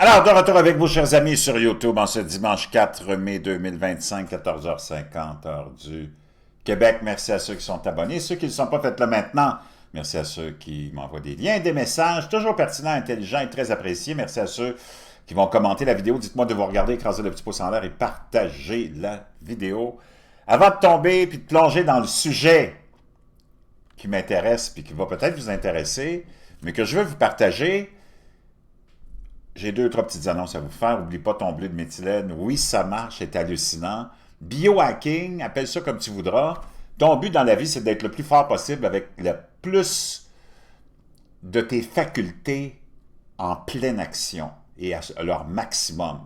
Alors, de retour avec vous, chers amis, sur YouTube en ce dimanche 4 mai 2025, 14h50, heure du Québec. Merci à ceux qui sont abonnés. Ceux qui ne le sont pas, faites-le maintenant. Merci à ceux qui m'envoient des liens, des messages, toujours pertinents, intelligents et très appréciés. Merci à ceux qui vont commenter la vidéo. Dites-moi de vous regarder, écraser le petit pouce en l'air et partager la vidéo. Avant de tomber puis de plonger dans le sujet qui m'intéresse puis qui va peut-être vous intéresser, mais que je veux vous partager, j'ai deux, trois petites annonces à vous faire. N'oublie pas ton bleu de méthylène. Oui, ça marche, c'est hallucinant. Biohacking, appelle ça comme tu voudras. Ton but dans la vie, c'est d'être le plus fort possible avec le plus de tes facultés en pleine action et à leur maximum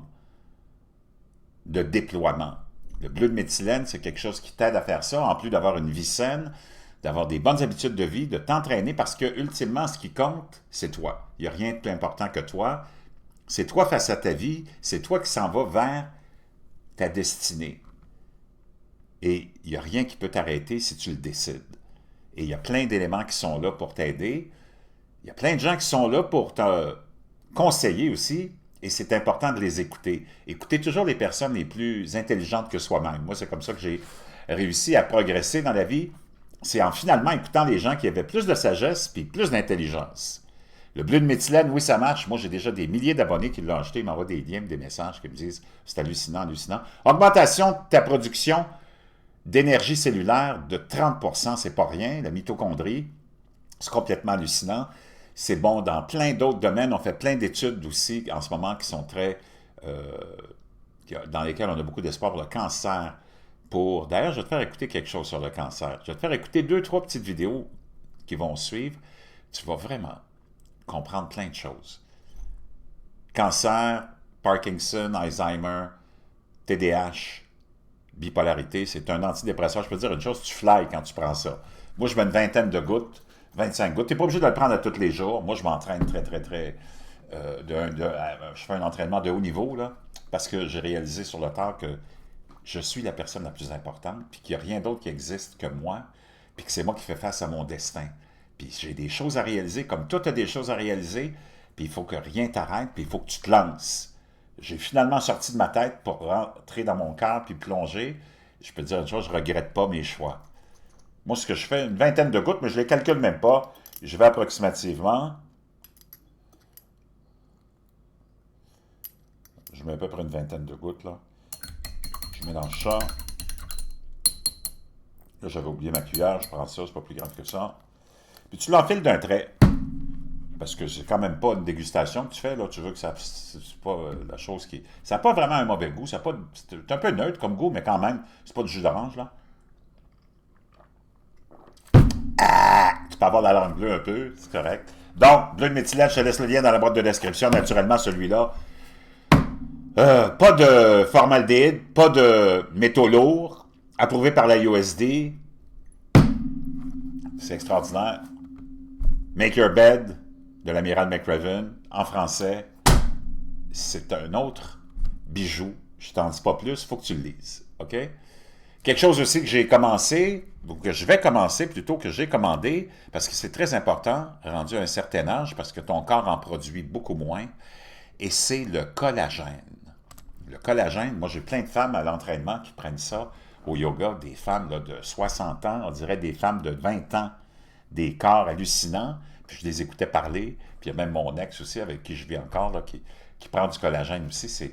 de déploiement. Le bleu de méthylène, c'est quelque chose qui t'aide à faire ça, en plus d'avoir une vie saine, d'avoir des bonnes habitudes de vie, de t'entraîner, parce que ultimement, ce qui compte, c'est toi. Il n'y a rien de plus important que toi. C'est toi face à ta vie, c'est toi qui s'en vas vers ta destinée. Et il n'y a rien qui peut t'arrêter si tu le décides. Et il y a plein d'éléments qui sont là pour t'aider. Il y a plein de gens qui sont là pour te conseiller aussi, et c'est important de les écouter. Écoutez toujours les personnes les plus intelligentes que soi-même. Moi, c'est comme ça que j'ai réussi à progresser dans la vie. C'est en finalement écoutant les gens qui avaient plus de sagesse et plus d'intelligence. Le bleu de méthylène, oui, ça marche. Moi, j'ai déjà des milliers d'abonnés qui l'ont acheté. Ils m'envoient des liens, des messages qui me disent « C'est hallucinant, hallucinant. » Augmentation de ta production d'énergie cellulaire de 30%, c'est pas rien. La mitochondrie, c'est complètement hallucinant. C'est bon dans plein d'autres domaines. On fait plein d'études aussi en ce moment qui sont très... dans lesquelles on a beaucoup d'espoir pour le cancer. D'ailleurs, je vais te faire écouter quelque chose sur le cancer. Je vais te faire écouter deux, trois petites vidéos qui vont suivre. Tu vas vraiment comprendre plein de choses. Cancer, Parkinson, Alzheimer, TDAH, bipolarité, c'est un antidépresseur. Je peux te dire une chose, tu fly quand tu prends ça. Moi, je mets une vingtaine de gouttes, 25 gouttes. Tu n'es pas obligé de le prendre à tous les jours. Moi, je m'entraîne très. Je fais un entraînement de haut niveau, là, parce que j'ai réalisé sur le tard que je suis la personne la plus importante, puis qu'il n'y a rien d'autre qui existe que moi, puis que c'est moi qui fais face à mon destin. Puis j'ai des choses à réaliser, comme toi, tu as des choses à réaliser, puis il faut que rien t'arrête, puis il faut que tu te lances. J'ai finalement sorti de ma tête pour rentrer dans mon cœur, puis plonger. Je peux te dire une chose, je ne regrette pas mes choix. Moi, ce que je fais, une vingtaine de gouttes, mais je ne les calcule même pas. Je vais approximativement. Je mets à peu près une vingtaine de gouttes, là. Je mélange ça. Là, j'avais oublié ma cuillère, je prends ça, c'est pas plus grave que ça. Puis tu l'enfiles d'un trait. Parce que c'est quand même pas une dégustation que tu fais, là. Tu veux que ça... C'est pas la chose qui... Ça n'a pas vraiment un mauvais goût. C'est un peu neutre comme goût, mais quand même, c'est pas du jus d'orange, là. Ah! Tu peux avoir la langue bleue un peu, c'est correct. Donc, bleu de méthylène, je te laisse le lien dans la boîte de description. Naturellement, celui-là. Pas de formaldéhyde, pas de métaux lourds, approuvé par la USD. C'est extraordinaire. Make Your Bed, de l'amiral McRaven, en français. C'est un autre bijou. Je t'en dis pas plus, il faut que tu le lises. OK? Quelque chose aussi que j'ai commencé, ou que je vais commencer plutôt que j'ai commandé, parce que c'est très important, rendu à un certain âge, parce que ton corps en produit beaucoup moins, et c'est le collagène. Le collagène, moi j'ai plein de femmes à l'entraînement qui prennent ça au yoga, des femmes là, de 60 ans, on dirait des femmes de 20 ans, des corps hallucinants, puis je les écoutais parler, puis il y a même mon ex aussi, avec qui je vis encore, là, qui prend du collagène aussi, c'est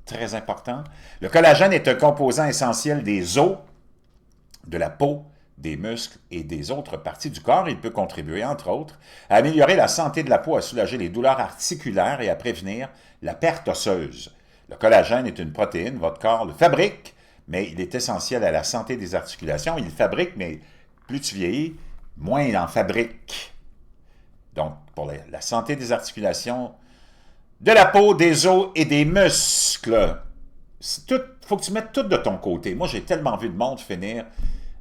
très important. Le collagène est un composant essentiel des os, de la peau, des muscles et des autres parties du corps. Il peut contribuer, entre autres, à améliorer la santé de la peau, à soulager les douleurs articulaires et à prévenir la perte osseuse. Le collagène est une protéine, votre corps le fabrique, mais il est essentiel à la santé des articulations. Il le fabrique, mais plus tu vieillis, moins il en fabrique. Donc, pour la santé des articulations, de la peau, des os et des muscles. Il faut que tu mettes tout de ton côté. Moi, j'ai tellement vu de monde finir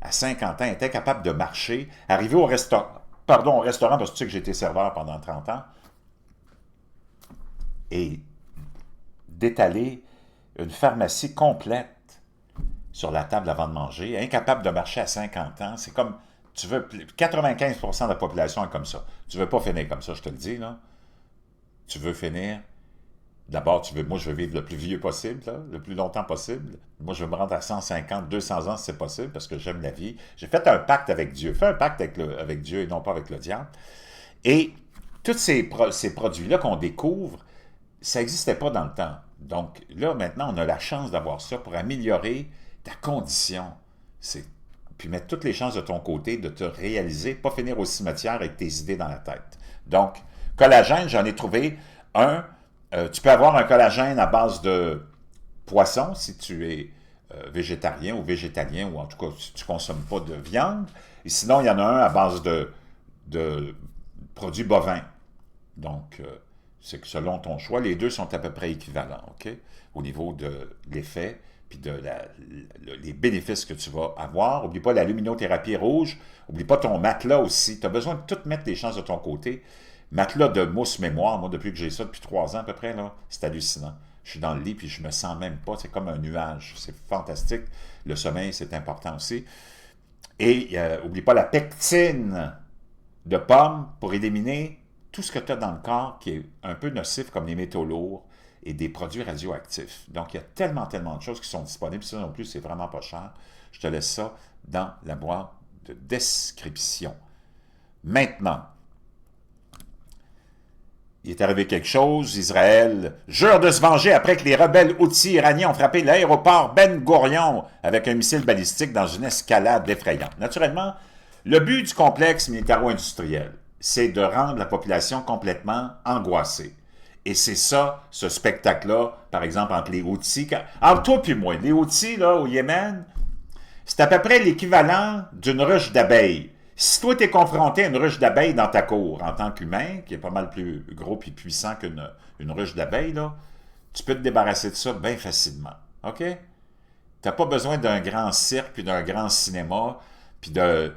à 50 ans, était capable de marcher, arriver au restaurant, au restaurant, parce que tu sais que j'ai été serveur pendant 30 ans, et d'étaler une pharmacie complète sur la table avant de manger, incapable de marcher à 50 ans, c'est comme, 95% de la population est comme ça. Tu veux pas finir comme ça, je te le dis, là. Tu veux finir D'abord, moi, je veux vivre le plus vieux possible, là, le plus longtemps possible. Moi, je veux me rendre à 150, 200 ans si c'est possible, parce que j'aime la vie. J'ai fait un pacte avec Dieu. Fais un pacte avec Dieu et non pas avec le diable. Et tous ces produits-là qu'on découvre, ça n'existait pas dans le temps. Donc là, maintenant, on a la chance d'avoir ça pour améliorer ta condition. Puis mettre toutes les chances de ton côté de te réaliser, pas finir au cimetière avec tes idées dans la tête. Donc, collagène, j'en ai trouvé un. Tu peux avoir un collagène à base de poisson si tu es végétarien ou végétalien, ou en tout cas si tu ne consommes pas de viande. Et sinon, il y en a un à base de produits bovins. Donc, c'est que selon ton choix, les deux sont à peu près équivalents, OK? Au niveau de l'effet, puis les bénéfices que tu vas avoir. N'oublie pas la luminothérapie rouge. N'oublie pas ton matelas aussi. Tu as besoin de tout mettre les chances de ton côté. Matelas de mousse mémoire, moi, depuis que j'ai ça, depuis 3 ans à peu près, là, c'est hallucinant. Je suis dans le lit, puis je me sens même pas. C'est comme un nuage. C'est fantastique. Le sommeil, c'est important aussi. Et n'oublie pas la pectine de pomme pour éliminer tout ce que tu as dans le corps qui est un peu nocif, comme les métaux lourds et des produits radioactifs. Donc, il y a tellement, tellement de choses qui sont disponibles. Ça non plus, c'est vraiment pas cher. Je te laisse ça dans la boîte de description. Maintenant, il est arrivé quelque chose. Israël jure de se venger après que les rebelles houthis iraniens ont frappé l'aéroport Ben Gourion avec un missile balistique dans une escalade effrayante. Naturellement, le but du complexe militaro-industriel, c'est de rendre la population complètement angoissée. Et c'est ça, ce spectacle-là, par exemple, entre les Houthis. Entre toi et moi, les Houthis, là, au Yémen, c'est à peu près l'équivalent d'une ruche d'abeilles. Si toi, tu es confronté à une ruche d'abeilles dans ta cour, en tant qu'humain, qui est pas mal plus gros et puissant qu'une ruche d'abeilles, là, tu peux te débarrasser de ça bien facilement. OK? Tu n'as pas besoin d'un grand cirque, puis d'un grand cinéma, puis d'un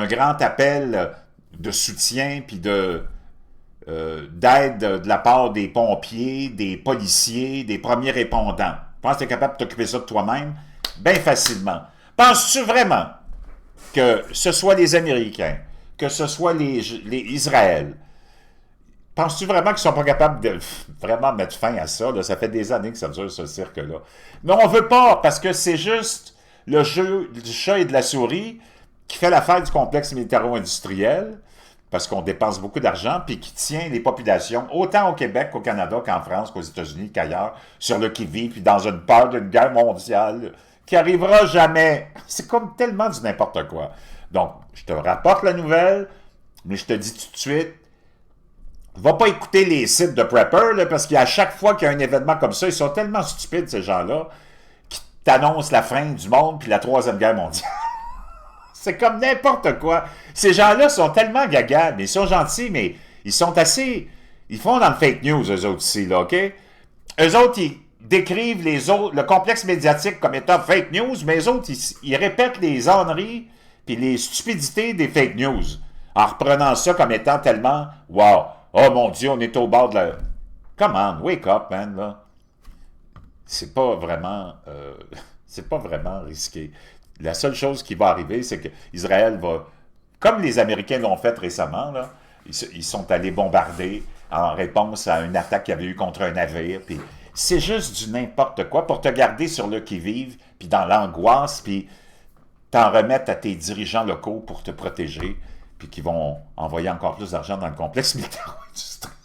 grand appel de soutien, puis d'aide de la part des pompiers, des policiers, des premiers répondants. Je pense que tu es capable de t'occuper ça de toi-même bien facilement. Penses-tu vraiment que ce soit les Américains, que ce soit les Israël, penses-tu vraiment qu'ils ne sont pas capables de vraiment mettre fin à ça? Là? Ça fait des années que ça dure, ce cirque-là. Mais on ne veut pas, parce que c'est juste le jeu du chat et de la souris qui fait l'affaire du complexe militaro-industriel, parce qu'on dépense beaucoup d'argent, puis qui tient les populations, autant au Québec qu'au Canada, qu'en France, qu'aux États-Unis, qu'ailleurs, sur le qui-vive, puis dans une peur d'une guerre mondiale qui arrivera jamais. C'est comme tellement du n'importe quoi. Donc, je te rapporte la nouvelle, mais je te dis tout de suite, va pas écouter les sites de prepper, là, parce qu'à chaque fois qu'il y a un événement comme ça, ils sont tellement stupides, ces gens-là, qui t'annoncent la fin du monde puis la Troisième Guerre mondiale. C'est comme n'importe quoi. Ces gens-là sont tellement gaga, mais ils sont gentils, mais ils sont assez... Ils font dans le fake news, eux autres, ici, là, OK? Eux autres, ils décrivent le complexe médiatique comme étant fake news, mais eux autres, ils répètent les âneries puis les stupidités des fake news, en reprenant ça comme étant tellement « Wow! Oh mon Dieu, on est au bord de la... » Come on, wake up, man, là. C'est pas vraiment risqué. La seule chose qui va arriver, c'est qu'Israël va, comme les Américains l'ont fait récemment, là, ils sont allés bombarder en réponse à une attaque qu'il y avait eu contre un navire, puis c'est juste du n'importe quoi pour te garder sur le qui-vive, puis dans l'angoisse, puis t'en remettre à tes dirigeants locaux pour te protéger, puis qui vont envoyer encore plus d'argent dans le complexe militaro-industriel.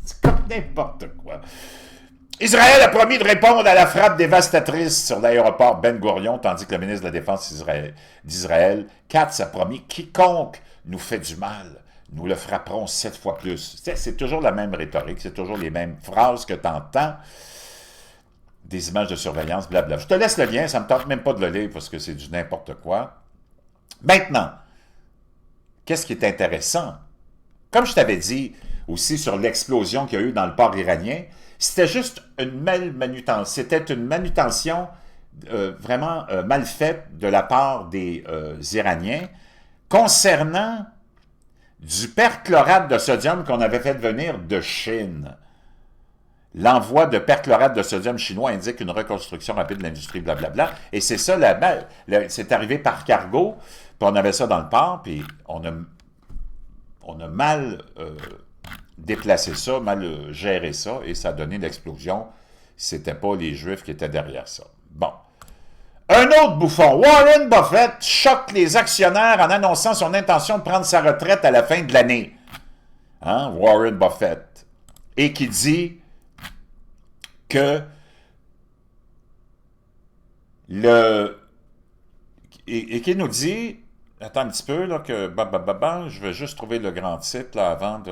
C'est comme n'importe quoi. Israël a promis de répondre à la frappe dévastatrice sur l'aéroport Ben Gourion, tandis que le ministre de la Défense d'Israël, Katz, a promis « Quiconque nous fait du mal, nous le frapperons 7 fois plus ». C'est toujours la même rhétorique, c'est toujours les mêmes phrases que tu entends, des images de surveillance, blablabla. Je te laisse le lien, ça ne me tente même pas de le lire parce que c'est du n'importe quoi. Maintenant, qu'est-ce qui est intéressant? Comme je t'avais dit aussi sur l'explosion qu'il y a eu dans le port iranien, c'était juste une c'était une manutention vraiment mal faite de la part des Iraniens concernant du perchlorate de sodium qu'on avait fait venir de Chine. L'envoi de perchlorate de sodium chinois indique une reconstruction rapide de l'industrie, blablabla. Et c'est ça, c'est arrivé par cargo, puis on avait ça dans le port, puis on a mal déplacé ça, mal géré ça, et ça a donné l'explosion. C'était pas les Juifs qui étaient derrière ça. Bon. Un autre bouffon, Warren Buffett, choque les actionnaires en annonçant son intention de prendre sa retraite à la fin de l'année. Hein, Warren Buffett. Et qui dit que et qui nous dit, attends un petit peu, là, que je vais juste trouver le grand titre là, avant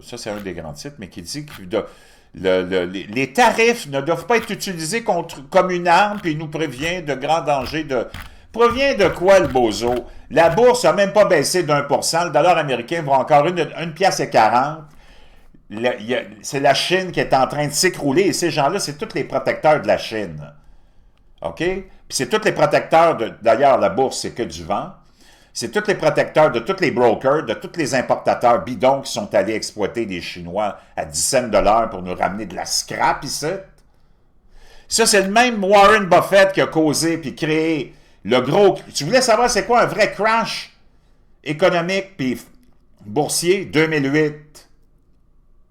ça c'est un des grands titres, mais qui dit que les tarifs ne doivent pas être utilisés comme une arme, puis il nous prévient de grands dangers. Provient de quoi le bozo? La bourse n'a même pas baissé d'1%, le dollar américain va encore 1,40 $. C'est la Chine qui est en train de s'écrouler, et ces gens-là, c'est tous les protecteurs de la Chine. OK? Puis c'est tous les protecteurs, d'ailleurs, la bourse, c'est que du vent. C'est tous les protecteurs de tous les brokers, de tous les importateurs bidons qui sont allés exploiter les Chinois à 10 cents de l'heure pour nous ramener de la scrap ici. Ça, c'est le même Warren Buffett qui a causé puis créé le gros... Tu voulais savoir c'est quoi un vrai crash économique puis boursier? 2008.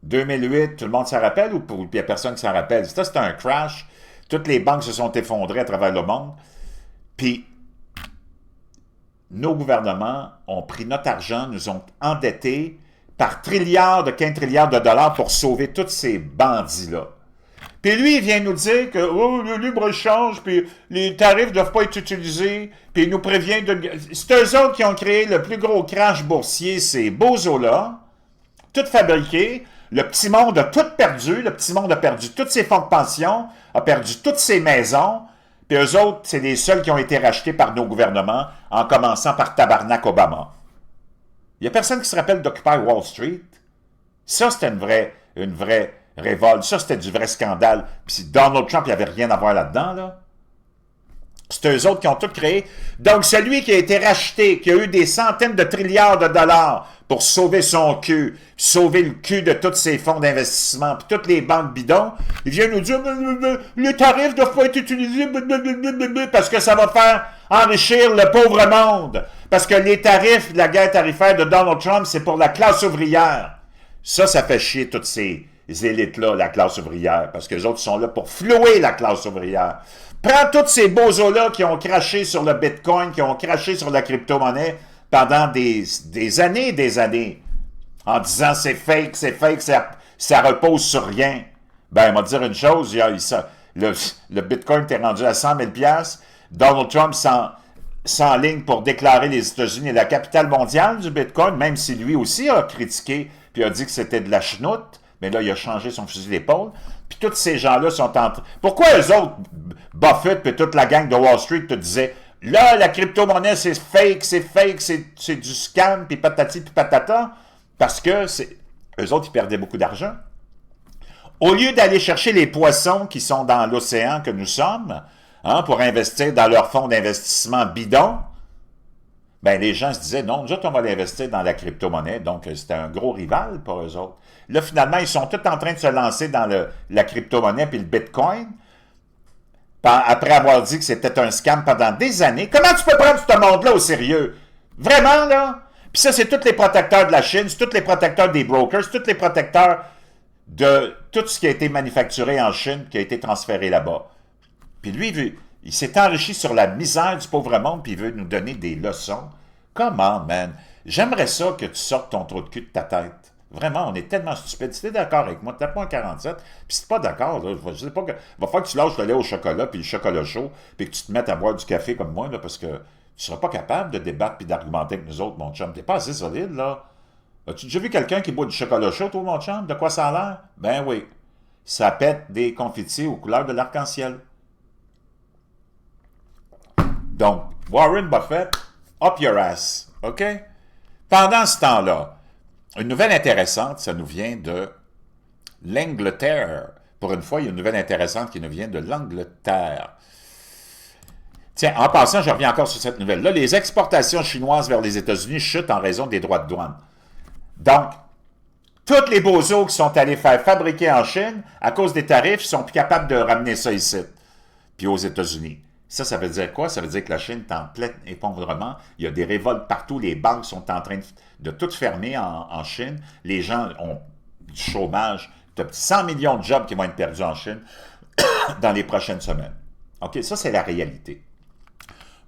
2008, tout le monde s'en rappelle ou il n'y a personne qui s'en rappelle? Ça, c'était un crash. Toutes les banques se sont effondrées à travers le monde. Puis nos gouvernements ont pris notre argent, nous ont endettés par trilliards de 15 trilliards de dollars pour sauver tous ces bandits-là. Puis lui, il vient nous dire que le libre-échange, puis les tarifs ne doivent pas être utilisés, puis il nous prévient de... C'est eux autres qui ont créé le plus gros crash boursier, ces bozos-là, tout fabriqué. Le petit monde a tout perdu, le petit monde a perdu tous ses fonds de pension, a perdu toutes ses maisons, puis eux autres, c'est les seuls qui ont été rachetés par nos gouvernements, en commençant par Tabarnak Obama. Il n'y a personne qui se rappelle d'Occupy Wall Street. Ça, c'était une vraie révolte. Ça, c'était du vrai scandale. Puis Donald Trump, il n'y avait rien à voir là-dedans, là. C'est eux autres qui ont tout créé. Donc, celui qui a été racheté, qui a eu des centaines de trilliards de dollars pour sauver son cul, sauver le cul de tous ses fonds d'investissement, puis toutes les banques bidons, il vient nous dire « Les tarifs ne doivent pas être utilisés parce que ça va faire enrichir le pauvre monde. Parce que les tarifs de la guerre tarifaire de Donald Trump, c'est pour la classe ouvrière. » Ça fait chier toutes ces élites-là, la classe ouvrière, parce que les autres sont là pour flouer la classe ouvrière. Prends tous ces bozos-là qui ont craché sur le Bitcoin, qui ont craché sur la crypto-monnaie pendant des années, en disant c'est fake, ça repose sur rien. Ben, on va te dire une chose, le Bitcoin est rendu à 100 000 $. Donald Trump s'enligne pour déclarer les États-Unis la capitale mondiale du Bitcoin, même si lui aussi a critiqué puis a dit que c'était de la chenoute, mais là, il a changé son fusil d'épaule. Puis tous ces gens-là sont en train... Pourquoi eux autres, Buffett et toute la gang de Wall Street te disaient « Là, la crypto-monnaie, c'est fake, c'est du scam, puis patati, puis patata. » Parce que eux autres, ils perdaient beaucoup d'argent. Au lieu d'aller chercher les poissons qui sont dans l'océan que nous sommes, hein, pour investir dans leur fonds d'investissement bidon, ben les gens se disaient, non, nous autres, on va l'investir dans la crypto-monnaie. Donc, c'était un gros rival pour eux autres. Là, finalement, ils sont tous en train de se lancer dans la crypto-monnaie puis le Bitcoin, après avoir dit que c'était un scam pendant des années. Comment tu peux prendre ce monde-là au sérieux? Vraiment, là? Puis ça, c'est tous les protecteurs de la Chine, c'est tous les protecteurs des brokers, c'est tous les protecteurs de tout ce qui a été manufacturé en Chine, qui a été transféré là-bas. Puis lui, il s'est enrichi sur la misère du pauvre monde, puis il veut nous donner des leçons. Comment, man? J'aimerais ça que tu sortes ton trou de cul de ta tête. Vraiment, on est tellement stupides. Si t'es d'accord avec moi, tape pas un 47, puis si t'es pas d'accord, là, je sais pas que... va falloir que tu lâches le lait au chocolat, puis le chocolat chaud, puis que tu te mettes à boire du café comme moi, là, parce que tu seras pas capable de débattre puis d'argumenter avec nous autres, mon chum. T'es pas assez solide, là. As-tu déjà vu quelqu'un qui boit du chocolat chaud, toi, mon chum? De quoi ça a l'air? Ben oui. Ça pète des confitis aux couleurs de l'arc-en-ciel. Donc, Warren Buffett, up your ass, OK? Pendant ce temps-là, une nouvelle intéressante, ça nous vient de l'Angleterre. Pour une fois, il y a une nouvelle intéressante qui nous vient de l'Angleterre. Tiens, en passant, je reviens encore sur cette nouvelle-là. Les exportations chinoises vers les États-Unis chutent en raison des droits de douane. Donc, tous les bozos qui sont allés faire fabriquer en Chine, à cause des tarifs, ils sont plus capables de ramener ça ici, puis aux États-Unis. Ça veut dire quoi? Ça veut dire que la Chine est en plein effondrement. Il y a des révoltes partout. Les banques sont en train de tout fermer en Chine. Les gens du chômage. Tu as 100 millions de jobs qui vont être perdus en Chine dans les prochaines semaines. OK, ça, c'est la réalité.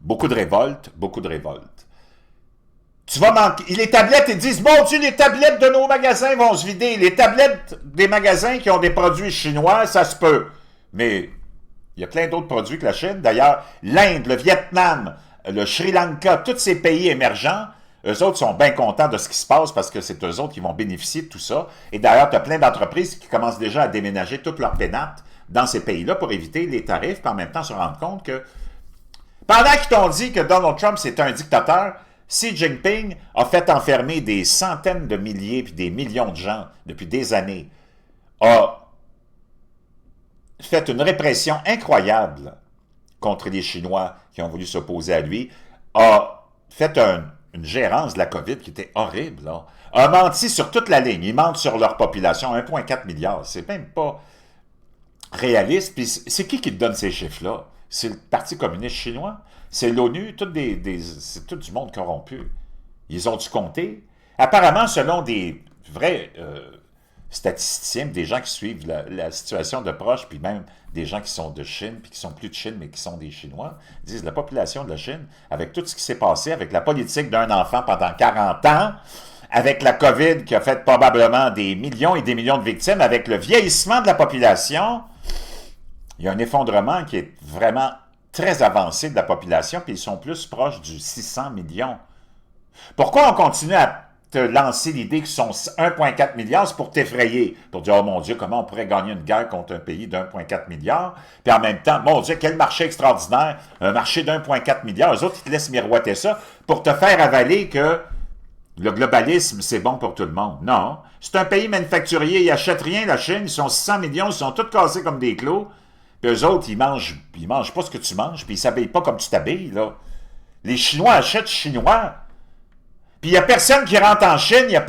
Beaucoup de révoltes, beaucoup de révoltes. Tu vas manquer. Les tablettes, ils disent, bon Dieu, les tablettes de nos magasins vont se vider. Les tablettes des magasins qui ont des produits chinois, ça se peut. Mais il y a plein d'autres produits que la Chine. D'ailleurs, l'Inde, le Vietnam, le Sri Lanka, tous ces pays émergents, eux autres sont bien contents de ce qui se passe parce que c'est eux autres qui vont bénéficier de tout ça. Et d'ailleurs, tu as plein d'entreprises qui commencent déjà à déménager toutes leurs pénates dans ces pays-là pour éviter les tarifs, puis en même temps se rendre compte que pendant qu'ils t'ont dit que Donald Trump c'est un dictateur, Xi Jinping a fait enfermer des centaines de milliers puis des millions de gens depuis des années, a fait une répression incroyable contre les Chinois qui ont voulu s'opposer à lui, a fait une gérance de la COVID qui était horrible, là. A menti sur toute la ligne. Ils mentent sur leur population, 1,4 milliard. C'est même pas réaliste. Puis c'est qui te donne ces chiffres-là? C'est le Parti communiste chinois? C'est l'ONU? C'est tout du monde corrompu. Ils ont dû compter. Apparemment, selon des vrais statisticiens, des gens qui suivent la situation de proche, puis même des gens qui sont de Chine, puis qui sont plus de Chine, mais qui sont des Chinois, disent la population de la Chine, avec tout ce qui s'est passé, avec la politique d'un enfant pendant 40 ans, avec la COVID qui a fait probablement des millions et des millions de victimes, avec le vieillissement de la population, il y a un effondrement qui est vraiment très avancé de la population, puis ils sont plus proches du 600 millions. Pourquoi on continue à te lancer l'idée qu'ils sont 1,4 milliard, c'est pour t'effrayer, pour dire, oh mon Dieu, comment on pourrait gagner une guerre contre un pays d'1,4 milliard, puis en même temps, mon Dieu, quel marché extraordinaire, un marché d'1,4 milliard, eux autres, ils te laissent miroiter ça pour te faire avaler que le globalisme, c'est bon pour tout le monde. Non, c'est un pays manufacturier, ils n'achètent rien, la Chine, ils sont 600 millions, ils sont tous cassés comme des clos, puis eux autres, ils mangent pas ce que tu manges, puis ils s'habillent pas comme tu t'habilles, là. Les Chinois achètent chinois. Puis il n'y a personne qui rentre en Chine, il n'y a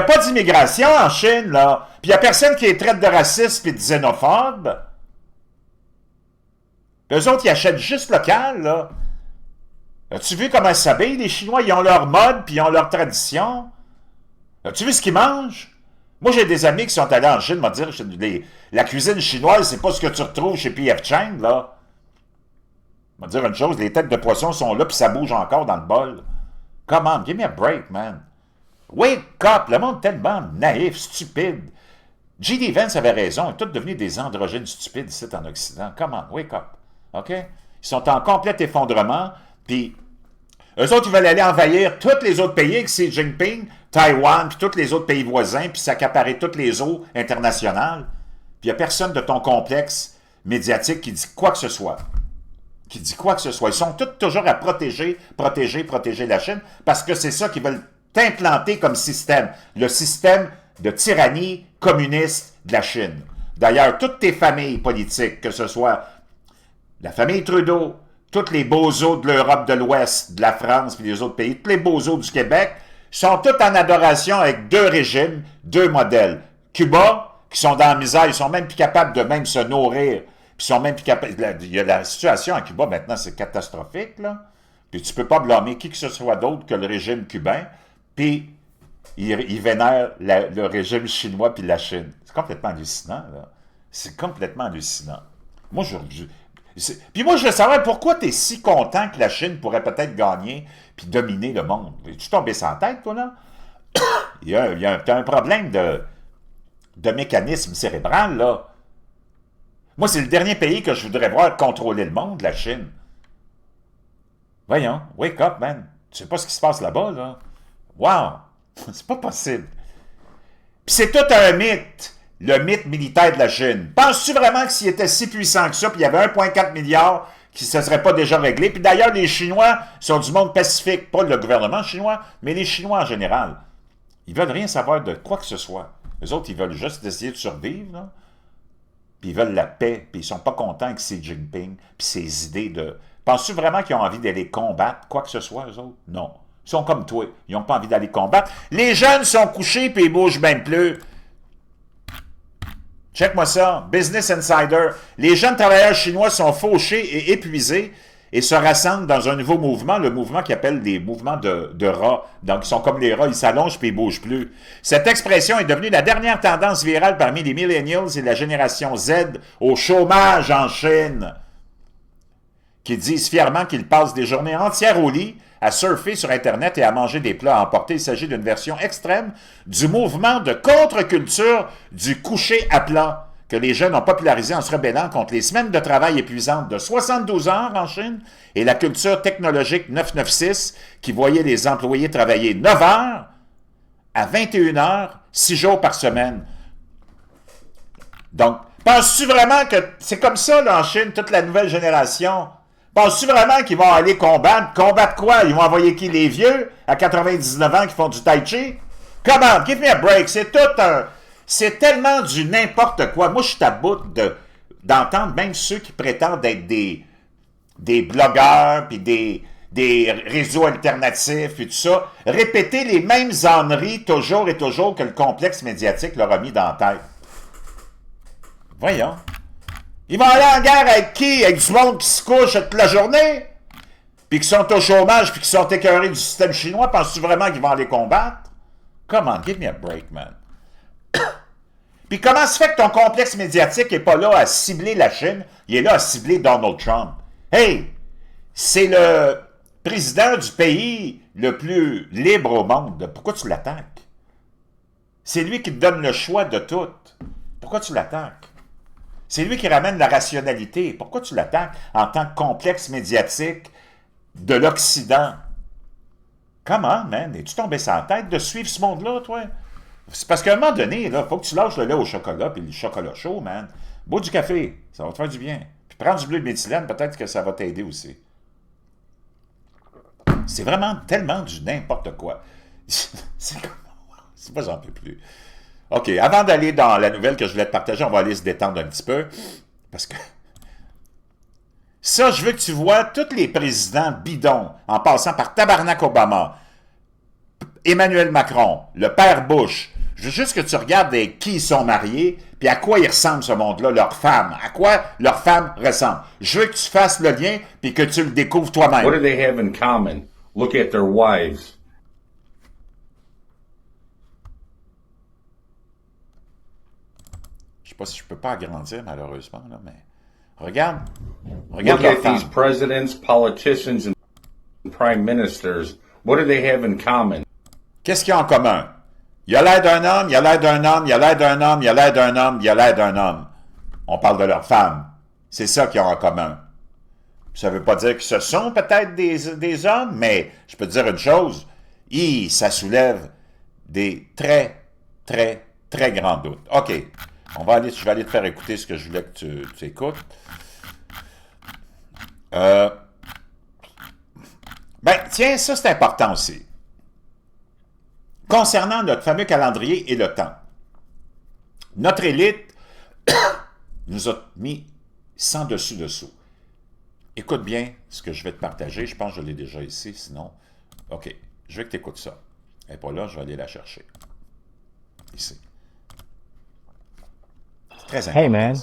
pas d'immigration en Chine, là. Puis il n'y a personne qui les traite de racistes et de xénophobes. Puis eux autres, ils achètent juste local, là. As-tu vu comment ils s'habillent, les Chinois? Ils ont leur mode, puis ils ont leur tradition. As-tu vu ce qu'ils mangent? Moi, j'ai des amis qui sont allés en Chine, m'ont dit, la cuisine chinoise, c'est pas ce que tu retrouves chez P.F. Chang, là. Je vais dire une chose, les têtes de poisson sont là, puis ça bouge encore dans le bol. Come on, give me a break, man. Wake up! Le monde est tellement naïf, stupide. J.D. Vance avait raison, ils sont tous devenus des androgynes stupides ici en Occident. Come on, wake up. OK? Ils sont en complet effondrement, puis eux autres, ils veulent aller envahir tous les autres pays avec Xi Jinping, Taïwan, puis tous les autres pays voisins, puis s'accaparer toutes les eaux internationales. Puis il n'y a personne de ton complexe médiatique qui dit quoi que ce soit. Ils sont tous toujours à protéger la Chine, parce que c'est ça qu'ils veulent t'implanter comme système. Le système de tyrannie communiste de la Chine. D'ailleurs, toutes tes familles politiques, que ce soit la famille Trudeau, tous les bozos de l'Europe de l'Ouest, de la France, puis les autres pays, tous les bozos du Québec, sont tous en adoration avec deux régimes, deux modèles. Cuba, qui sont dans la misère, ils sont même plus capables de même se nourrir. Puis ils sont même plus capables. Il y a la situation à Cuba maintenant, c'est catastrophique, là. Puis tu peux pas blâmer qui que ce soit d'autre que le régime cubain. Puis ils vénèrent le régime chinois puis la Chine. C'est complètement hallucinant, là. C'est complètement hallucinant. Puis moi, je veux savoir pourquoi tu es si content que la Chine pourrait peut-être gagner puis dominer le monde. Es-tu tombé sans tête, toi, là? T'as un problème de mécanisme cérébral, là. Moi, c'est le dernier pays que je voudrais voir contrôler le monde, la Chine. Voyons, wake up, man. Tu sais pas ce qui se passe là-bas, là. Wow! C'est pas possible. Puis c'est tout un mythe, le mythe militaire de la Chine. Penses-tu vraiment que s'il était si puissant que ça, puis il y avait 1,4 milliard qui ne se serait pas déjà réglé? Puis d'ailleurs, les Chinois sont du monde pacifique, pas le gouvernement chinois, mais les Chinois en général. Ils veulent rien savoir de quoi que ce soit. Les autres, ils veulent juste essayer de survivre, là. Puis ils veulent la paix, puis ils sont pas contents avec Xi Jinping, puis ses idées de... Penses-tu vraiment qu'ils ont envie d'aller combattre quoi que ce soit, eux autres? Non. Ils sont comme toi, ils n'ont pas envie d'aller combattre. Les jeunes sont couchés, puis ils bougent même plus. Check-moi ça, Business Insider. Les jeunes travailleurs chinois sont fauchés et épuisés, et se rassemblent dans un nouveau mouvement, le mouvement qu'ils appellent des mouvements de rats. Donc, ils sont comme les rats, ils s'allongent puis ils bougent plus. Cette expression est devenue la dernière tendance virale parmi les millennials et la génération Z au chômage en Chine, qui disent fièrement qu'ils passent des journées entières au lit, à surfer sur Internet et à manger des plats à emporter. Il s'agit d'une version extrême du mouvement de contre-culture du coucher à plat que les jeunes ont popularisé en se rebellant contre les semaines de travail épuisantes de 72 heures en Chine et la culture technologique 996 qui voyait les employés travailler 9 heures à 21 heures, 6 jours par semaine. Donc, penses-tu vraiment que c'est comme ça là, en Chine, toute la nouvelle génération? Penses-tu vraiment qu'ils vont aller combattre? Combattre quoi? Ils vont envoyer qui? Les vieux à 99 ans qui font du tai chi? Comment? Give me a break. C'est tout un... C'est tellement du n'importe quoi. Moi, je suis à bout d'entendre même ceux qui prétendent être des blogueurs, puis des réseaux alternatifs, et tout ça, répéter les mêmes âneries toujours et toujours que le complexe médiatique leur a mis dans la tête. Voyons. Ils vont aller en guerre avec qui? Avec du monde qui se couche toute la journée? Puis qui sont au chômage, puis qui sont écœurés du système chinois? Penses-tu vraiment qu'ils vont aller combattre? Come on, give me a break, man. Puis comment se fait que ton complexe médiatique n'est pas là à cibler la Chine? Il est là à cibler Donald Trump. Hey! C'est le président du pays le plus libre au monde. Pourquoi tu l'attaques? C'est lui qui te donne le choix de tout. Pourquoi tu l'attaques? C'est lui qui ramène la rationalité. Pourquoi tu l'attaques en tant que complexe médiatique de l'Occident? Comment, man? Es-tu tombé sur la tête de suivre ce monde-là, toi? C'est parce qu'à un moment donné, il faut que tu lâches le lait au chocolat puis le chocolat chaud, man. Bois du café, ça va te faire du bien. Puis prends du bleu de méthylène, peut-être que ça va t'aider aussi. C'est vraiment tellement du n'importe quoi. C'est pas j'en peux plus. OK, avant d'aller dans la nouvelle que je voulais te partager, on va aller se détendre un petit peu. Parce que ça, je veux que tu vois tous les présidents bidons, en passant par Tabarnak Obama, Emmanuel Macron, le père Bush. Je veux juste que tu regardes avec qui ils sont mariés, puis à quoi ils ressemblent ce monde-là, leurs femmes. À quoi leurs femmes ressemblent. Je veux que tu fasses le lien, puis que tu le découvres toi-même. What do they have in common? Look at their wives. Je sais pas si je peux pas agrandir, malheureusement, là, mais regarde Look leurs at femmes. these presidents, politicians, and prime ministers. What do they have in common? Qu'est-ce qu'ils ont en commun? Il a l'air d'un homme, il a l'air d'un homme, il a l'air d'un homme, il a l'air d'un homme, il a l'air d'un homme. On parle de leurs femmes. C'est ça qu'ils ont en commun. Ça ne veut pas dire que ce sont peut-être des hommes, mais je peux te dire une chose, ça soulève des très, très, très grands doutes. OK, je vais aller te faire écouter ce que je voulais que tu écoutes. Tiens, ça c'est important aussi. Concernant notre fameux calendrier et le temps, notre élite nous a mis sans dessus-dessous. Écoute bien ce que je vais te partager. Je pense que je l'ai déjà ici, sinon... OK, je veux que tu écoutes ça. Elle n'est pas là, je vais aller la chercher. Ici. C'est très important. Hey man,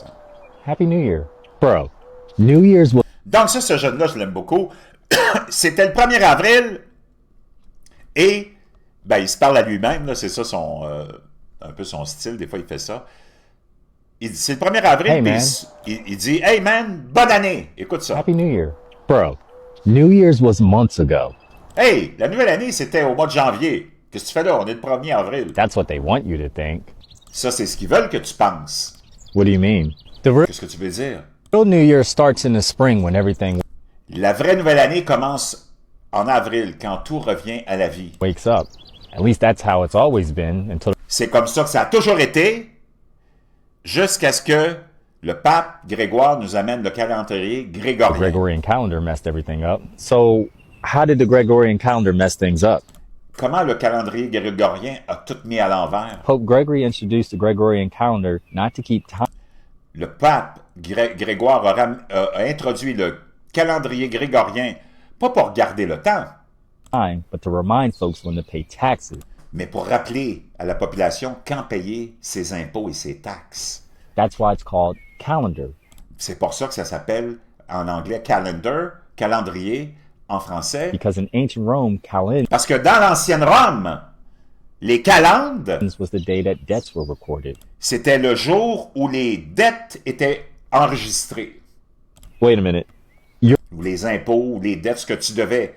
Happy New Year. Bro, New Year's was... Donc ça, ce jeune-là, je l'aime beaucoup. C'était le 1er avril et il se parle à lui-même, là, c'est ça un peu son style, des fois il fait ça. C'est le 1er avril, hey, man. Il dit « Hey man, bonne année! » Écoute ça. Happy New Year. Bro, New Year's was months ago. Hey, la nouvelle année, c'était au mois de janvier. Qu'est-ce que tu fais là? On est le 1er avril. That's what they want you to think. Ça, c'est ce qu'ils veulent que tu penses. What do you mean? The Qu'est-ce que tu veux dire? real New Year starts in the spring when everything La vraie nouvelle année commence en avril, quand tout revient à la vie. wakes up. At least that's how it's always been until C'est comme ça que ça a toujours été, jusqu'à ce que le pape Grégoire nous amène le calendrier the grégorien. Gregorian calendar messed everything up. So, how did the Gregorian calendar mess things up? Comment le calendrier grégorien a tout mis à l'envers? Pope Gregory introduced the Gregorian calendar not to keep Le pape Grégoire a introduit le calendrier grégorien, pas pour garder le temps, time, but to remind folks when to pay taxes. mais pour rappeler à la population quand payer ses impôts et ses taxes. That's why it's called calendar. C'est pour ça que ça s'appelle en anglais calendar, calendrier en français. because in ancient Rome, calends Parce que dans l'ancienne Rome, les calendes, was the day that debts were recorded. c'était le jour où les dettes étaient enregistrées. Wait a minute. Ou les impôts, ou les dettes, ce que tu devais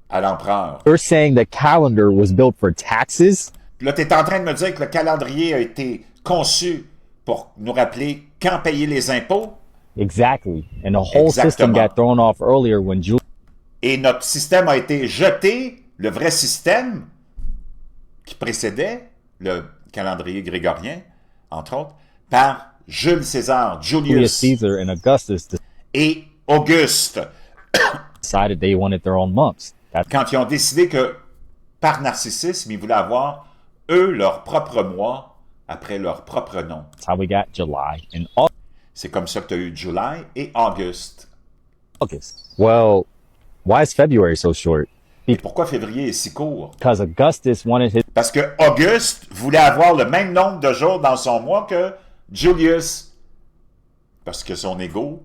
à l'empereur. You're saying the calendar was built for taxes? Là, tu es en train de me dire que le calendrier a été conçu pour nous rappeler quand payer les impôts? Exactly. And the whole system Exactement. got thrown off earlier when Julius Et notre système a été jeté, le vrai système qui précédait le calendrier grégorien, entre autres, par Jules César, Julius Caesar and Augustus et Auguste, decided they wanted their own months. That's quand ils ont décidé que, par narcissisme, ils voulaient avoir, eux, leur propre mois après leur propre nom. how we got July and C'est comme ça que tu as eu July et Auguste. August. Well, why is February so short? Et pourquoi février est si court? Because Augustus wanted his Parce que Auguste voulait avoir le même nombre de jours dans son mois que Julius. Parce que son ego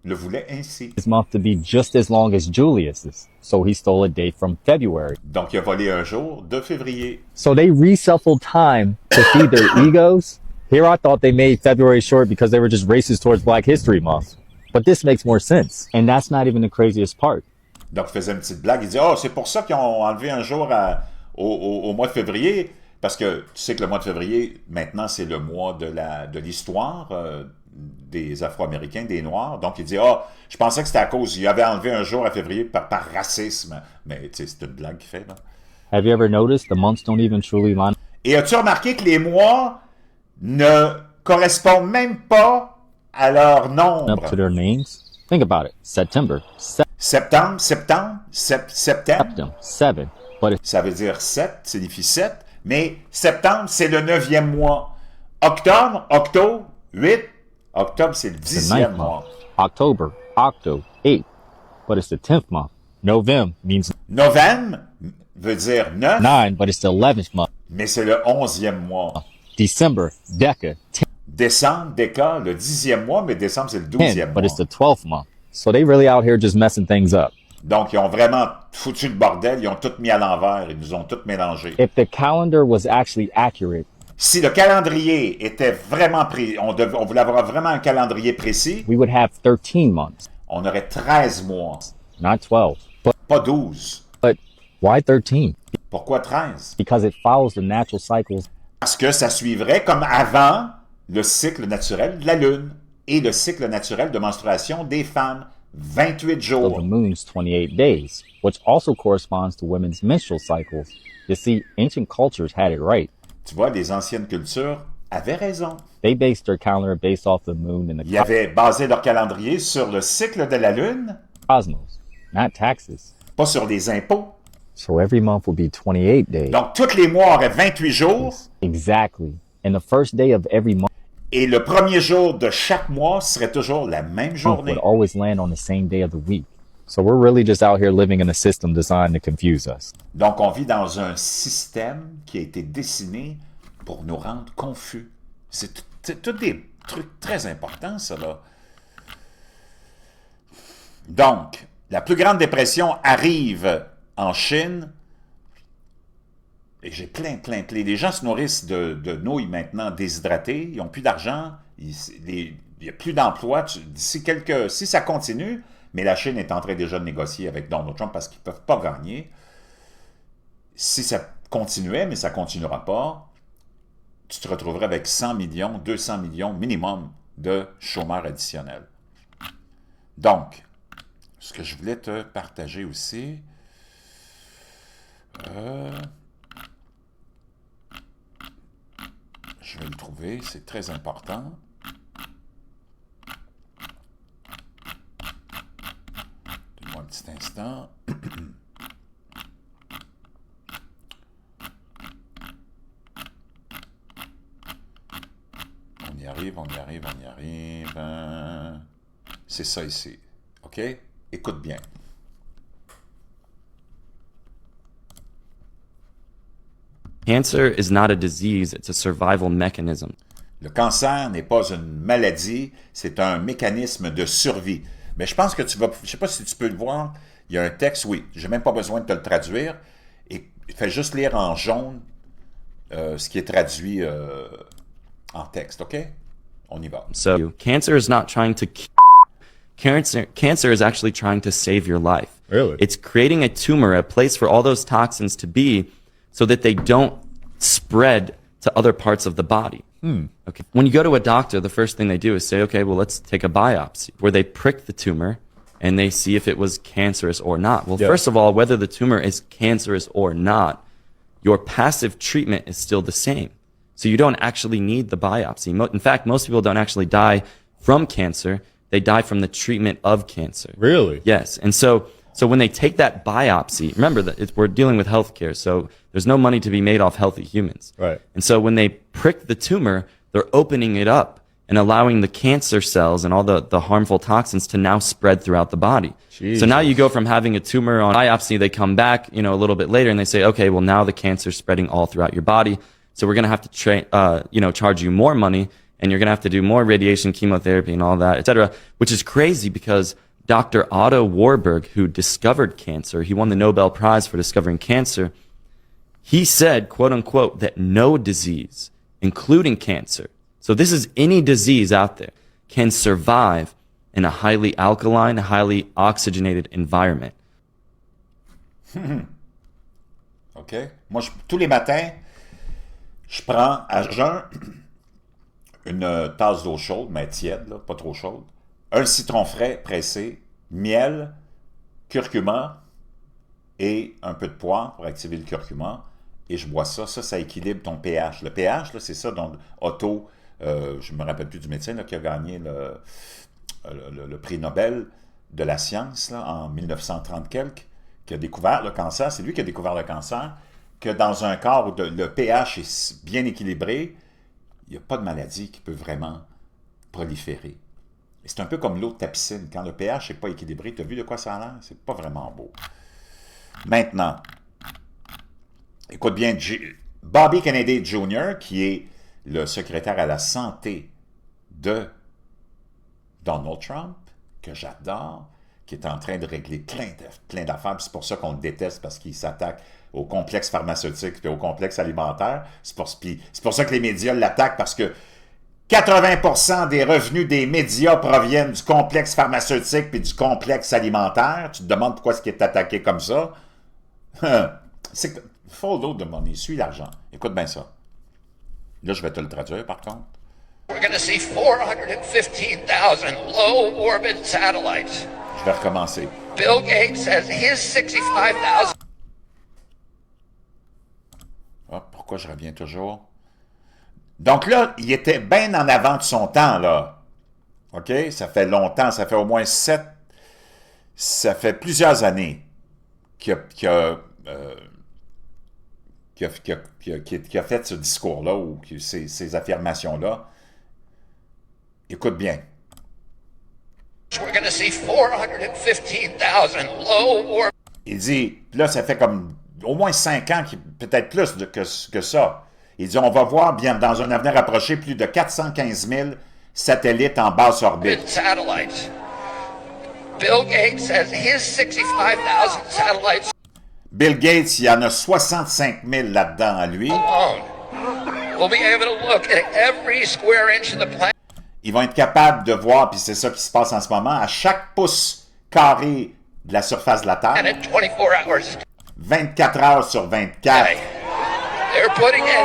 le voulait ainsi. month to be just as long as Julius's. So he stole a day from February. Donc, il a volé un jour de février. So they reshuffled time to feed their egos. Here I thought they made February short because they were just racist towards Black History Month. But this makes more sense. And that's not even the craziest part. Donc, il faisait une petite blague. Il disait, oh, c'est pour ça qu'ils ont enlevé un jour au mois de février. Parce que tu sais que le mois de février, maintenant, c'est le mois de l'histoire des Afro-Américains, des Noirs. Donc, il dit, oh, je pensais que c'était à cause, il avait enlevé un jour à février par racisme. Mais, tu sais, c'est une blague qu'il fait, là. Have you ever noticed the months don't even truly line Et as-tu remarqué que les mois ne correspondent même pas à leur up nombre? to their names? Think about it. September, Septembre, septembre, septum, 7. But it's ça veut dire 7, signifie 7, mais septembre, c'est le 9e mois. Octobre, 8, octobre, c'est le the 10e 9th mois. month. October, 8. But it's the 10th month. November means Novembre veut dire 9, 9, but it's the 11th month. mais c'est le 11e mois. December, Deca, Décembre, Déca, le 10e mois, mais décembre, c'est le 10, 12e but it's mois. the 12th month. So they really out here just messing things up. Donc, ils ont vraiment foutu le bordel, ils ont tout mis à l'envers, ils nous ont tout mélangé. If the calendar was actually accurate, Si le calendrier était vraiment précis, on voulait avoir vraiment un calendrier précis, we would have 13 months, on aurait 13 mois, not 12. pas 12. But why 13? Pourquoi 13? Because it follows the natural cycles Parce que ça suivrait comme avant le cycle naturel de la Lune et le cycle naturel de menstruation des femmes, 28 of jours. the moon's 28 days, which also corresponds to women's menstrual cycles. You see, ancient cultures had it right. Tu vois, les anciennes cultures avaient raison. They based their calendar based off the moon and the Ils avaient basé leur calendrier sur le cycle de la Lune, cosmos, not taxes. pas sur les impôts. So every month would be 28 days. Donc, tous les mois auraient 28 jours Exactly. And the first day of every month et le premier jour de chaque mois serait toujours la même journée. would always land on the same day of the week. So we're really just out here living in a system designed to confuse us. Donc, on vit dans un système qui a été dessiné pour nous rendre confus. C'est tous des trucs très importants, ça, là. Donc, la plus grande dépression arrive en Chine. Et j'ai plein. Les gens se nourrissent de nouilles maintenant déshydratées. Ils n'ont plus d'argent. Il n'y a plus d'emploi. Si ça continue, mais la Chine est en train déjà de négocier avec Donald Trump parce qu'ils ne peuvent pas gagner. Si ça continuait, mais ça ne continuera pas, tu te retrouverais avec 100 millions, 200 millions minimum de chômeurs additionnels. Donc, ce que je voulais te partager aussi, je vais le trouver, c'est très important. Donne-moi un petit instant. On y arrive. C'est ça ici. OK? Écoute bien. Cancer is not a disease, it's a survival mechanism. Le cancer n'est pas une maladie, c'est un mécanisme de survie. Mais je pense que tu vas... Je sais pas si tu peux le voir. Il y a un texte, oui. J'ai même pas besoin de te le traduire. Et fais juste lire en jaune ce qui est traduit en texte, OK? On y va. So cancer is not trying to cancer is actually trying to save your life. Really? It's creating a tumor, a place for all those toxins to be so that they don't spread to other parts of the body. Okay. When you go to a doctor, the first thing they do is say, okay, well, let's take a biopsy where they prick the tumor and they see if it was cancerous or not. Well, Yeah. first of all, whether the tumor is cancerous or not, your passive treatment is still the same. So you don't actually need the biopsy. In fact, most people don't actually die from cancer. They die from the treatment of cancer. Really? Yes. And so when they take that biopsy, remember that we're dealing with healthcare, so there's no money to be made off healthy humans. Right. And so when they prick the tumor, they're opening it up and allowing the cancer cells and all the harmful toxins to now spread throughout the body. So now you go from having a tumor on biopsy, they come back, a little bit later and they say, okay, well now the cancer's spreading all throughout your body. So we're going to have to charge you more money, and you're going to have to do more radiation, chemotherapy, and all that, et cetera, which is crazy because Dr. Otto Warburg, who discovered cancer, he won the Nobel Prize for discovering cancer. He said, quote unquote, that no disease, including cancer, so this is any disease out there, can survive in a highly alkaline, highly oxygenated environment. OK? Moi, tous les matins, je prends à jeun une tasse d'eau chaude, mais tiède, là, pas trop chaude, un citron frais pressé, miel, curcuma et un peu de poivre pour activer le curcuma. Et je bois ça. Ça équilibre ton pH. Le pH, là, c'est ça, donc Otto, je ne me rappelle plus du médecin là, qui a gagné le prix Nobel de la science là, en 1930 quelque, qui a découvert le cancer. C'est lui qui a découvert le cancer, que dans un corps où le pH est bien équilibré, il n'y a pas de maladie qui peut vraiment proliférer. Et c'est un peu comme l'eau de ta piscine. Quand le pH n'est pas équilibré, tu as vu de quoi ça a l'air? C'est pas vraiment beau. Maintenant, écoute bien, Bobby Kennedy Jr., qui est le secrétaire à la santé de Donald Trump, que j'adore, qui est en train de régler plein d'affaires. C'est pour ça qu'on le déteste, parce qu'il s'attaque au complexe pharmaceutique et au complexe alimentaire. C'est pour ça que les médias l'attaquent, parce que 80% des revenus des médias proviennent du complexe pharmaceutique et du complexe alimentaire. Tu te demandes pourquoi est-ce qu'il est attaqué comme ça? C'est follow the money, suis l'argent. Écoute bien ça. Là, je vais te le traduire, par contre. We're going to see 415,000 low orbit satellites. Je vais recommencer. Bill Gates says his 65,000. Ah, pourquoi je reviens toujours? Donc là, il était bien en avant de son temps, là. OK? Ça fait longtemps, ça fait au moins ça fait plusieurs années qu'il a fait ce discours-là, ou ces affirmations-là. Écoute bien. We're going to see 415,000 low orbit. Il dit, là, ça fait comme au moins 5 ans, peut-être plus que ça. Il dit, on va voir bien dans un avenir approché plus de 415 000 satellites en basse orbite. Satellites. Bill Gates says his 65,000 satellites Bill Gates, il y en a 65 000 là-dedans à lui. alone will be able to look at every square inch of the planet. Ils vont être capables de voir, puis c'est ça qui se passe en ce moment, à chaque pouce carré de la surface de la Terre, And in 24 hours. 24 heures sur 24. They're putting in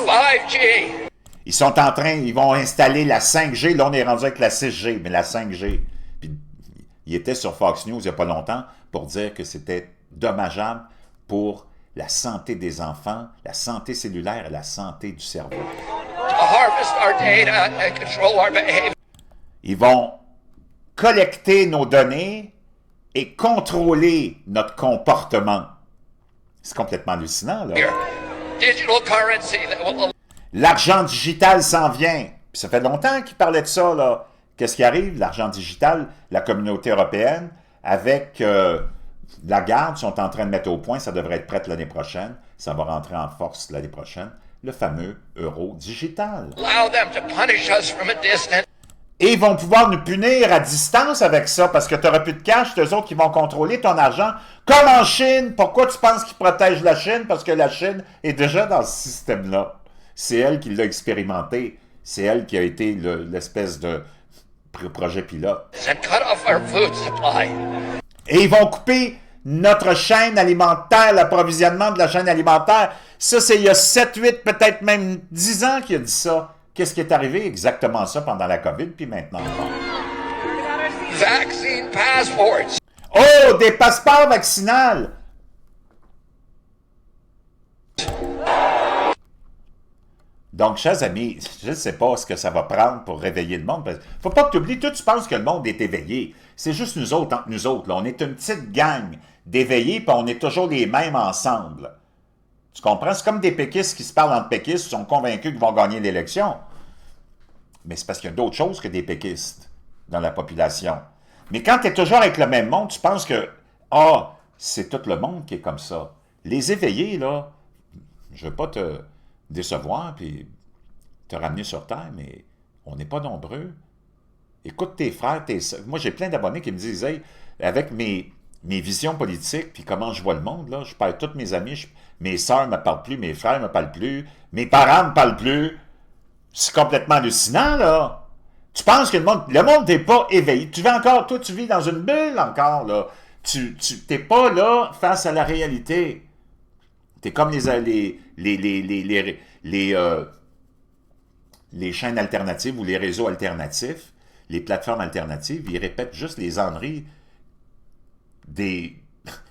5G. Ils vont installer la 5G. Là, on est rendu avec la 6G, mais la 5G. Puis, il était sur Fox News il n'y a pas longtemps pour dire que c'était dommageable pour la santé des enfants, la santé cellulaire et la santé du cerveau. To harvest our data and control our behavior. Ils vont collecter nos données et contrôler notre comportement. C'est complètement hallucinant, là. Digital currency that will. L'argent digital s'en vient. Puis ça fait longtemps qu'ils parlaient de ça, là. Qu'est-ce qui arrive? L'argent digital, la communauté européenne, avec Lagarde, sont en train de mettre au point, ça devrait être prêt l'année prochaine, ça va rentrer en force l'année prochaine, le fameux euro digital. Allow them to punish us from a distance. Et ils vont pouvoir nous punir à distance avec ça, parce que tu n'auras plus de cash, c'est eux autres qui vont contrôler ton argent. Comme en Chine, pourquoi tu penses qu'ils protègent la Chine? Parce que la Chine est déjà dans ce système-là. C'est elle qui l'a expérimenté. C'est elle qui a été l'espèce de projet pilote. And cut off our food supply. Et ils vont couper notre chaîne alimentaire, l'approvisionnement de la chaîne alimentaire. Ça, c'est il y a 7, 8, peut-être même 10 ans qu'il a dit ça. Qu'est-ce qui est arrivé? Exactement ça pendant la COVID, puis maintenant. Vaccine passports. Oh, des passeports vaccinaux! Donc, chers amis, je ne sais pas ce que ça va prendre pour réveiller le monde. Il ne faut pas que tu oublies, toi, tu penses que le monde est éveillé. C'est juste nous autres, entre nous autres. Là. On est une petite gang d'éveillés, puis on est toujours les mêmes ensemble. Tu comprends? C'est comme des péquistes qui se parlent entre péquistes, qui sont convaincus qu'ils vont gagner l'élection. Mais c'est parce qu'il y a d'autres choses que des péquistes dans la population. Mais quand tu es toujours avec le même monde, tu penses que, c'est tout le monde qui est comme ça. Les éveillés, là, je ne veux pas te décevoir puis te ramener sur terre, mais on n'est pas nombreux. Écoute tes frères, tes soeurs. Moi, j'ai plein d'abonnés qui me disent, hey, avec mes visions politiques, puis comment je vois le monde, là, je perds tous mes amis, mes soeurs ne me parlent plus, mes frères ne me parlent plus, mes parents ne me parlent plus. C'est complètement hallucinant, là. Tu penses que le monde n'est pas éveillé. Tu vis encore, toi, tu vis dans une bulle encore, là. Tu n'es pas là face à la réalité. Tu es comme les chaînes alternatives ou les réseaux alternatifs, les plateformes alternatives, ils répètent juste les âneries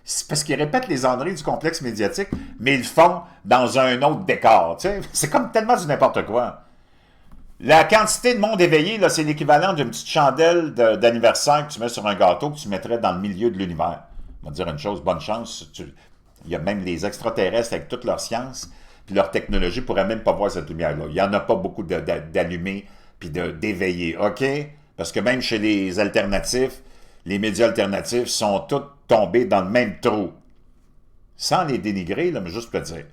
c'est parce qu'ils répètent les âneries du complexe médiatique, mais ils le font dans un autre décor. Tu sais? C'est comme tellement du n'importe quoi. La quantité de monde éveillé, là, c'est l'équivalent d'une petite chandelle d'anniversaire que tu mets sur un gâteau que tu mettrais dans le milieu de l'univers. On va te dire une chose, bonne chance. Il y a même les extraterrestres avec toute leur science puis leur technologie ne pourraient même pas voir cette lumière-là. Il n'y en a pas beaucoup d'allumés puis d'éveillés, OK? Parce que même chez les alternatifs, les médias alternatifs sont tous tombés dans le même trou. Sans les dénigrer, là, mais juste pour te dire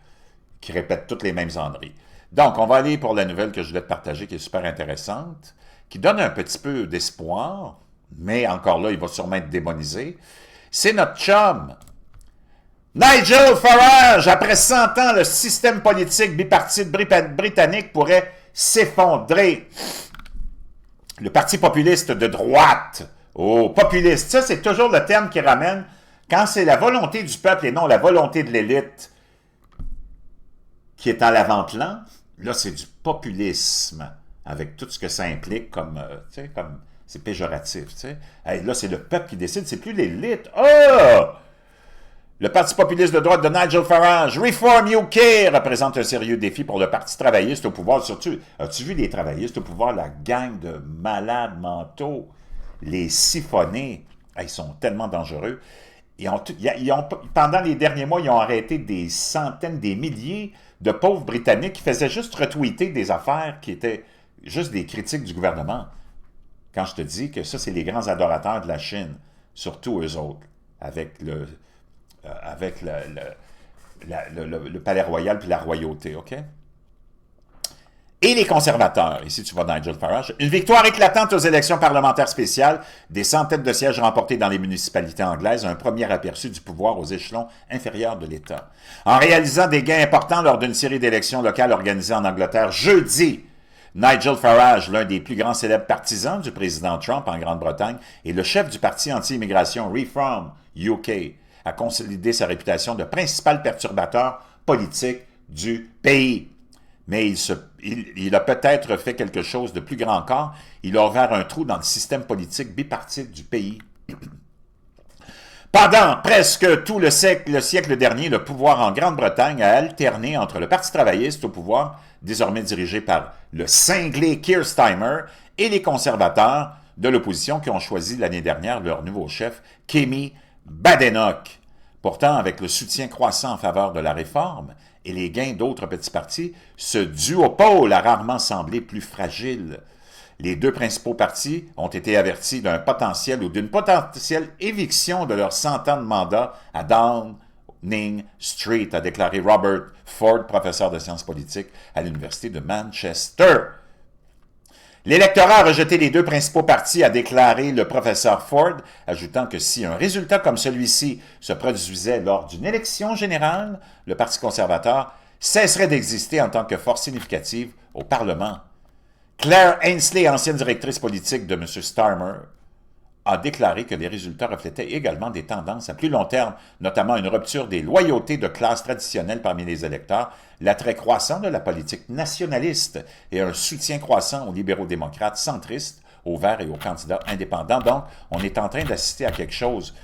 qu'ils répètent toutes les mêmes âneries. Donc, on va aller pour la nouvelle que je voulais te partager, qui est super intéressante, qui donne un petit peu d'espoir, mais encore là, il va sûrement être démonisé. C'est notre chum, Nigel Farage. Après 100 ans, le système politique bipartite britannique pourrait s'effondrer. Le parti populiste de droite, populiste, ça c'est toujours le terme qui ramène, quand c'est la volonté du peuple et non la volonté de l'élite qui est en l'avant-plan, là c'est du populisme, avec tout ce que ça implique comme, comme c'est péjoratif, tu sais. Hey, là c'est le peuple qui décide, c'est plus l'élite. Le Parti populiste de droite de Nigel Farage, Reform UK, représente un sérieux défi pour le Parti travailliste au pouvoir. Surtout, as-tu vu les travaillistes au pouvoir, la gang de malades mentaux, les siphonnés, ils sont tellement dangereux. Pendant les derniers mois, ils ont arrêté des centaines, des milliers de pauvres Britanniques qui faisaient juste retweeter des affaires qui étaient juste des critiques du gouvernement. Quand je te dis que ça, c'est les grands adorateurs de la Chine, surtout eux autres, avec le palais royal puis la royauté, OK? Et les conservateurs, ici tu vois Nigel Farage, une victoire éclatante aux élections parlementaires spéciales, des centaines de sièges remportés dans les municipalités anglaises, un premier aperçu du pouvoir aux échelons inférieurs de l'État. En réalisant des gains importants lors d'une série d'élections locales organisées en Angleterre jeudi, Nigel Farage, l'un des plus grands célèbres partisans du président Trump en Grande-Bretagne et le chef du parti anti-immigration Reform UK, a consolidé sa réputation de principal perturbateur politique du pays. Mais il a peut-être fait quelque chose de plus grand encore. Il a ouvert un trou dans le système politique bipartite du pays. Pendant presque tout le siècle dernier, le pouvoir en Grande-Bretagne a alterné entre le Parti travailliste au pouvoir, désormais dirigé par le cinglé Keir Starmer, et les conservateurs de l'opposition qui ont choisi l'année dernière leur nouveau chef, Kemi Badenoch. Pourtant, avec le soutien croissant en faveur de la réforme et les gains d'autres petits partis, ce duopole a rarement semblé plus fragile. Les deux principaux partis ont été avertis d'un potentiel ou d'une potentielle éviction de leurs 100 ans de mandat à Downing Street, a déclaré Robert Ford, professeur de sciences politiques à l'Université de Manchester. L'électorat a rejeté les deux principaux partis, a déclaré le professeur Ford, ajoutant que si un résultat comme celui-ci se produisait lors d'une élection générale, le Parti conservateur cesserait d'exister en tant que force significative au Parlement. Claire Ainsley, ancienne directrice politique de M. Starmer, a déclaré que les résultats reflétaient également des tendances à plus long terme, notamment une rupture des loyautés de classe traditionnelles parmi les électeurs, l'attrait croissant de la politique nationaliste et un soutien croissant aux libéraux-démocrates centristes, aux Verts et aux candidats indépendants. Donc, on est en train d'assister à quelque chose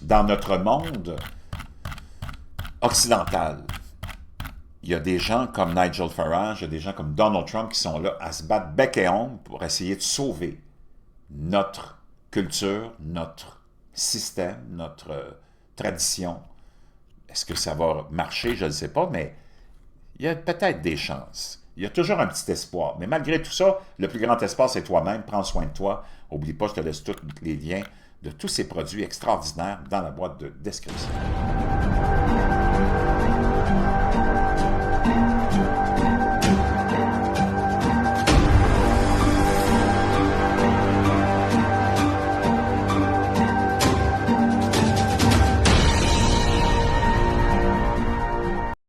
dans notre monde occidental. Il y a des gens comme Nigel Farage, il y a des gens comme Donald Trump qui sont là à se battre bec et ongle pour essayer de sauver notre culture, notre système, notre tradition. Est-ce que ça va marcher? Je ne sais pas, mais il y a peut-être des chances. Il y a toujours un petit espoir. Mais malgré tout ça, le plus grand espoir, c'est toi-même. Prends soin de toi. N'oublie pas, je te laisse tous les liens de tous ces produits extraordinaires dans la boîte de description.